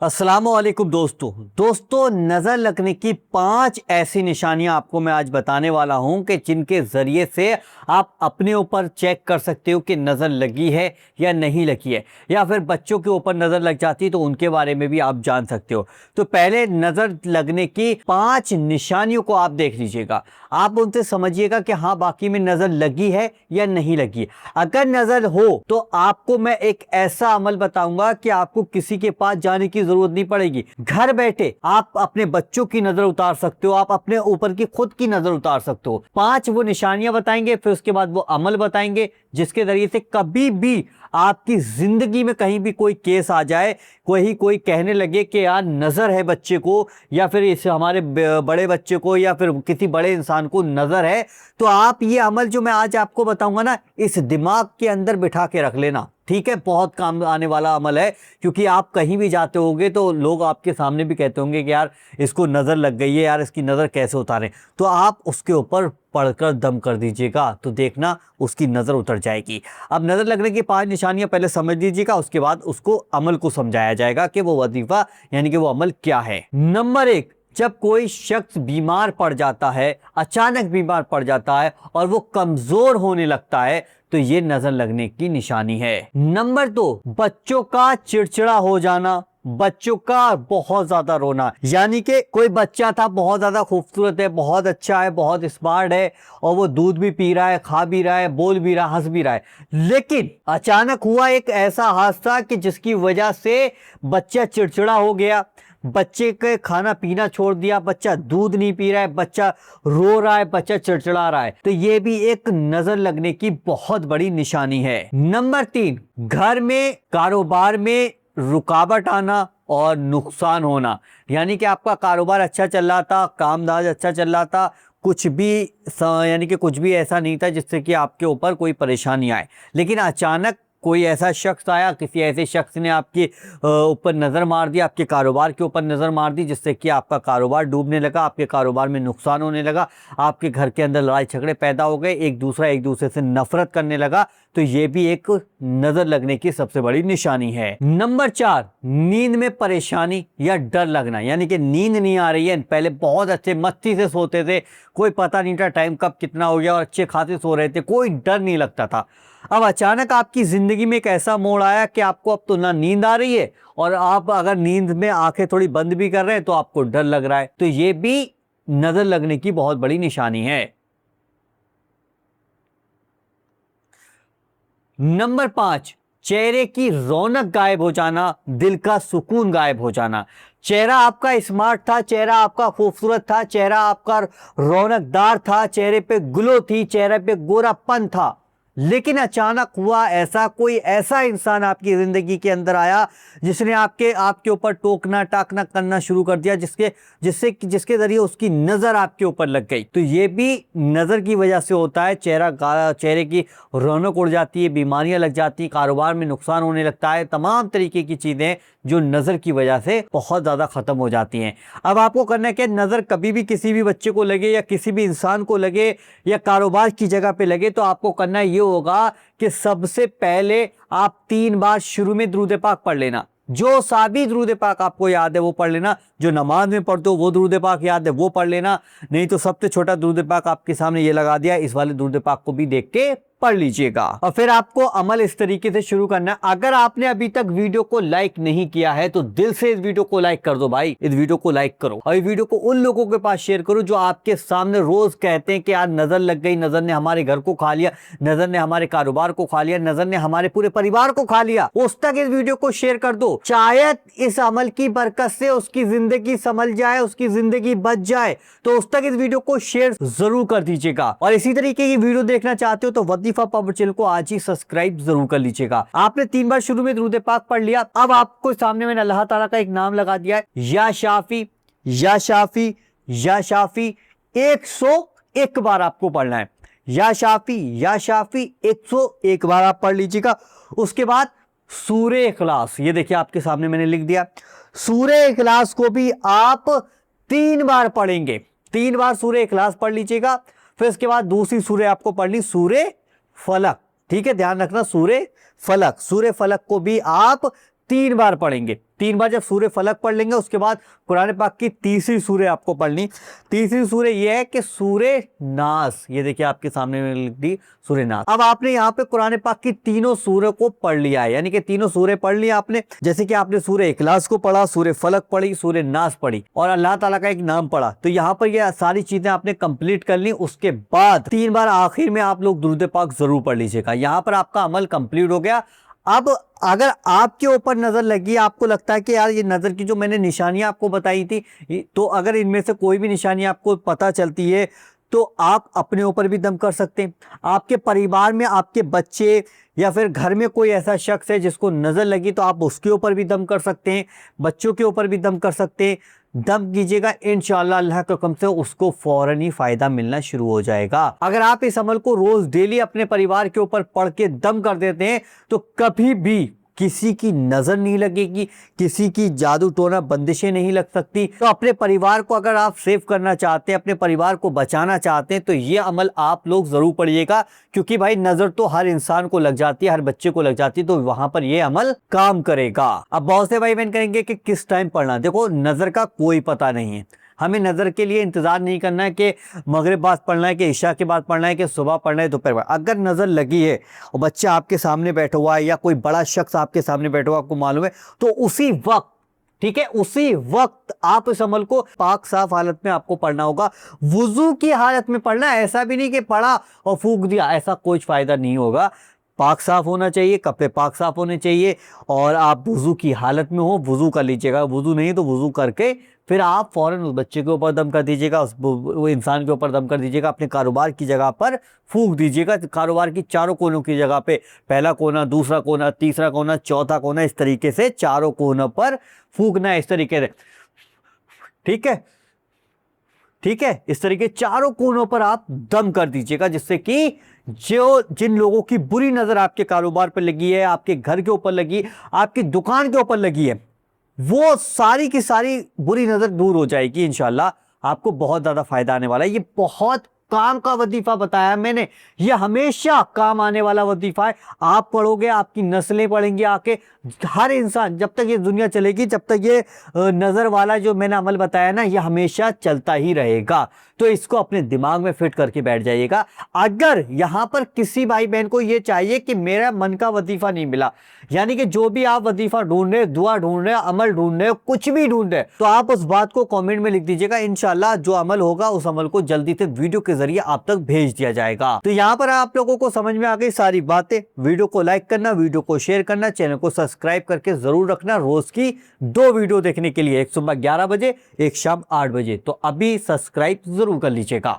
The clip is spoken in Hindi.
अस्सलामुअलैकुम दोस्तों नज़र लगने की 5 ऐसी निशानियां आपको मैं आज बताने वाला हूं कि जिनके ज़रिए से आप अपने ऊपर चेक कर सकते हो कि नज़र लगी है या नहीं लगी है, या फिर बच्चों के ऊपर नज़र लग जाती है तो उनके बारे में भी आप जान सकते हो। तो पहले नज़र लगने की 5 निशानियों को आप देख लीजिएगा, आप उनसे समझिएगा कि हाँ बाकी में नज़र लगी है या नहीं लगी। अगर नज़र हो तो आपको मैं एक ऐसा अमल बताऊंगा कि आपको किसी के पास जाने की जरूरत नहीं पड़ेगी। घर बैठे आप अपने बच्चों की नजर उतार सकते हो, आप अपने ऊपर की खुद की नजर उतार सकते हो। 5 वो निशानियां बताएंगे, फिर उसके बाद वो अमल बताएंगे जिसके जरिए से कभी भी आपकी जिंदगी में कहीं भी कोई केस आ जाए, कोई कहने लगे कि यार नजर है बच्चे को, या फिर इस हमारे बड़े बच्चे को, या फिर किसी बड़े इंसान को नजर है, तो आप ये अमल जो मैं आज आपको बताऊंगा ना, इस दिमाग के अंदर बिठा के रख लेना। ठीक है, बहुत काम आने वाला अमल है, क्योंकि आप कहीं भी जाते होंगे तो लोग आपके सामने भी कहते होंगे कि यार इसको नजर लग गई है, यार इसकी नजर कैसे उतारें। तो आप उसके ऊपर पढ़कर दम कर दीजिएगा, तो देखना उसकी नजर उतर जाएगी। अब नजर लगने की 5 निशानियां पहले समझ लीजिएगा, उसके बाद उसको अमल को समझाया जाएगा कि वो वजीफा यानी कि वो अमल क्या है। नंबर 1, जब कोई शख्स बीमार पड़ जाता है, अचानक बीमार पड़ जाता है और वो कमजोर होने लगता है, तो ये नजर लगने की निशानी है। नंबर 2, बच्चों का चिड़चिड़ा हो जाना, बच्चों का बहुत ज्यादा रोना, यानी कि कोई बच्चा था बहुत ज्यादा खूबसूरत है, बहुत अच्छा है, बहुत स्मार्ट है, और वो दूध भी पी रहा है, खा भी रहा है, बोल भी रहा है, हंस भी रहा है, लेकिन अचानक हुआ एक ऐसा हादसा कि जिसकी वजह से बच्चा चिड़चिड़ा हो गया, बच्चे के खाना पीना छोड़ दिया, बच्चा दूध नहीं पी रहा है, बच्चा रो रहा है, बच्चा चिड़चिड़ा रहा है, तो ये भी एक नजर लगने की बहुत बड़ी निशानी है। नंबर 3, घर में कारोबार में रुकावट आना और नुकसान होना, यानी कि आपका कारोबार अच्छा चल रहा था, कामकाज अच्छा चल रहा था, कुछ भी यानी कि कुछ भी ऐसा नहीं था जिससे कि आपके ऊपर कोई परेशानी आए, लेकिन अचानक कोई ऐसा शख्स आया, किसी ऐसे शख्स ने आपके ऊपर नज़र मार दी, आपके कारोबार के ऊपर नज़र मार दी, जिससे कि आपका कारोबार डूबने लगा, आपके कारोबार में नुकसान होने लगा, आपके घर के अंदर लड़ाई झगड़े पैदा हो गए, एक दूसरे से नफरत करने लगा, तो ये भी एक नज़र लगने की सबसे बड़ी निशानी है। नंबर 4, नींद में परेशानी या डर लगना, यानी कि नींद नहीं आ रही है, पहले बहुत अच्छे मस्ती से सोते थे, कोई पता नहीं था टाइम कब कितना हो गया, और अच्छे खासे सो रहे थे, कोई डर नहीं लगता था। अब अचानक आपकी जिंदगी में एक ऐसा मोड़ आया कि आपको अब तो ना नींद आ रही है, और आप अगर नींद में आंखें थोड़ी बंद भी कर रहे हैं तो आपको डर लग रहा है, तो ये भी नजर लगने की बहुत बड़ी निशानी है। नंबर 5, चेहरे की रौनक गायब हो जाना, दिल का सुकून गायब हो जाना। चेहरा आपका स्मार्ट था, चेहरा आपका खूबसूरत था, चेहरा आपका रौनकदार था, चेहरे पे ग्लो थी, चेहरे पे गोरापन था, लेकिन अचानक हुआ ऐसा, कोई ऐसा इंसान आपकी जिंदगी के अंदर आया जिसने आपके ऊपर टोकना टाकना करना शुरू कर दिया, जिसके जरिए उसकी नजर आपके ऊपर लग गई, तो ये भी नजर की वजह से होता है। चेहरे की रौनक उड़ जाती है, बीमारियां लग जाती, कारोबार में नुकसान होने लगता है, तमाम तरीके की चीजें जो नजर की वजह से बहुत ज्यादा खत्म हो जाती हैं। अब आपको करना क्या, नजर कभी भी किसी भी बच्चे को लगे या किसी भी इंसान को लगे या कारोबार की जगह पे लगे, तो आपको करना ये होगा कि सबसे पहले आप 3 बार शुरू में दुरूद पाक पढ़ लेना। जो साबी दुरूद पाक आपको याद है वो पढ़ लेना, जो नमाज में पढ़ते हो वो दुरूद पाक याद है वो पढ़ लेना, नहीं तो सबसे छोटा दुरूद पाक आपके सामने ये लगा दिया, इस वाले दुरूद पाक को भी देख के पढ़ लीजिएगा। और फिर आपको अमल इस तरीके से शुरू करना है। अगर आपने अभी तक वीडियो को लाइक नहीं किया है तो दिल से इस वीडियो को लाइक कर दो भाई, इस वीडियो को लाइक करो, और इस वीडियो को उन लोगों के पास शेयर करो जो आपके सामने रोज कहते हैं कि यार नजर लग गई, नजर ने हमारे घर को खा लिया, नजर ने हमारे कारोबार को खा लिया, नजर ने हमारे पूरे परिवार को खा लिया, उस तक इस वीडियो को शेयर कर दो। शायद इस अमल की बरकत से उसकी जिंदगी संभल जाए, उसकी जिंदगी बच जाए, तो उस तक इस वीडियो को शेयर जरूर कर दीजिएगा। और इसी तरीके की वीडियो देखना चाहते हो तो वजीफा पावर चैनल को आज ही सब्सक्राइब जरूर कर लीजिएगा। आपने 3 बार शुरू में दुरूद पाक पढ़ लिया, अब आपको सामने मैंने अल्लाह ताला का एक नाम लगा दिया है, या शाफी या शाफी या शाफी, 101 बार आपको पढ़ना है, या शाफी 101 बार आप पढ़ लीजिएगा। उसके बाद सूरे इखलास, ये देखिए आपके सामने मैंने लिख दिया, सूरे इखलास को भी आप 3 बार पढ़ेंगे, 3 बार सूरे इखलास पढ़ लीजिएगा। फिर उसके बाद दूसरी सूरे आपको पढ़नी सूरे फलक, ठीक है, ध्यान रखना, सूरे फलक को भी आप 3 बार पढ़ेंगे। 3 बार जब सूर्य फलक पढ़ लेंगे उसके बाद कुरान पाक की तीसरी सूरह आपको पढ़नी। तीसरी सूरह यह है कि सूरह नास, ये देखिए आपके सामने में लिख दी सूरह नास। अब आपने यहाँ पे कुरान पाक की तीनों सूरह को पढ़ लिया है, यानी कि तीनों सूरह पढ़ लिया आपने। जैसे कि आपने सूरह इखलास को पढ़ा, सूरह फलक पढ़ी, सूरह नास पढ़ी और अल्लाह ताला का एक नाम पढ़ा, तो यहाँ पर ये सारी चीजें आपने कंप्लीट कर ली। उसके बाद 3 बार आखिर में आप लोग दुरूद पाक जरूर पढ़ लीजिएगा। यहाँ पर आपका अमल कंप्लीट हो गया। अब अगर आपके ऊपर नजर लगी, आपको लगता है कि यार ये नजर की जो मैंने निशानियां आपको बताई थी, तो अगर इनमें से कोई भी निशानी आपको पता चलती है तो आप अपने ऊपर भी दम कर सकते हैं। आपके परिवार में आपके बच्चे या फिर घर में कोई ऐसा शख्स है जिसको नजर लगी तो आप उसके ऊपर भी दम कर सकते हैं, बच्चों के ऊपर भी दम कर सकते हैं। दम कीजिएगा, इंशाअल्लाह अल्लाह के हुक्म से उसको फौरन ही फायदा मिलना शुरू हो जाएगा। अगर आप इस अमल को रोज डेली अपने परिवार के ऊपर पढ़ के दम कर देते हैं तो कभी भी किसी की नजर नहीं लगेगी, किसी की जादू टोना बंदिशें नहीं लग सकती। तो अपने परिवार को अगर आप सेव करना चाहते हैं, अपने परिवार को बचाना चाहते हैं, तो ये अमल आप लोग जरूर पढ़िएगा, क्योंकि भाई नजर तो हर इंसान को लग जाती है, हर बच्चे को लग जाती है, तो वहां पर ये अमल काम करेगा। अब बहुत से भाई बहन कहेंगे कि किस टाइम पढ़ना। देखो नजर का कोई पता नहीं है, हमें नजर के लिए इंतजार नहीं करना है कि मगरिब बाद पढ़ना है, कि इशा के बाद पढ़ना है, कि सुबह पढ़ना है, दोपहर। अगर नजर लगी है और बच्चा आपके सामने बैठा हुआ है या कोई बड़ा शख्स आपके सामने बैठा हुआ आपको मालूम है, तो उसी वक्त, ठीक है, उसी वक्त आप इस अमल को पाक साफ हालत में आपको पढ़ना होगा। वुजू की हालत में पढ़ना है, ऐसा भी नहीं कि पढ़ा और फूंक दिया, ऐसा कोई फायदा नहीं होगा। पाक साफ होना चाहिए, कपड़े पाक साफ होने चाहिए और आप वुजू की हालत में हो, वुजू कर लीजिएगा। वुजू नहीं तो वुजू करके फिर आप फौरन उस बच्चे के ऊपर दम कर दीजिएगा, वो इंसान के ऊपर दम कर दीजिएगा, अपने कारोबार की जगह पर फूंक दीजिएगा। कारोबार की चारों कोनों की जगह पे, पहला कोना, दूसरा कोना, तीसरा कोना, चौथा कोना, इस तरीके से चारों कोनों पर फूंकना है, इस तरीके से, ठीक है, ठीक है। इस तरीके चारों कोनों पर आप दम कर दीजिएगा, जिससे कि जिन लोगों की बुरी नजर आपके कारोबार पर लगी है, आपके घर के ऊपर लगी, आपकी दुकान के ऊपर लगी है, वो सारी की सारी बुरी नजर दूर हो जाएगी। इंशाल्लाह आपको बहुत ज्यादा फायदा आने वाला है। ये बहुत काम का वजीफा बताया मैंने, ये हमेशा काम आने वाला वजीफा है। आप पढ़ोगे, आपकी नस्लें पढ़ेंगी आके, हर इंसान, जब तक ये दुनिया चलेगी, जब तक ये नजर वाला जो मैंने अमल बताया ना, ये हमेशा चलता ही रहेगा। तो इसको अपने दिमाग में फिट करके बैठ जाइएगा। अगर यहां पर किसी भाई बहन को ये चाहिए कि मेरा मन का वजीफा नहीं मिला, यानी कि जो भी आप वजीफा ढूंढ रहे, दुआ ढूंढ रहे, अमल ढूंढ रहे, कुछ भी ढूंढ रहे, तो आप उस बात को कमेंट में लिख दीजिएगा। इंशाल्लाह जो अमल होगा उस अमल को जल्दी से वीडियो के जरिए आप तक भेज दिया जाएगा। तो यहां पर आप लोगों को समझ में आ गई सारी बातें। वीडियो को लाइक करना, वीडियो को शेयर करना, चैनल को सब्सक्राइब करके जरूर रखना रोज की 2 वीडियो देखने के लिए, एक सुबह 11 बजे, एक शाम 8 बजे। तो अभी सब्सक्राइब जरूर कर लीजिएगा।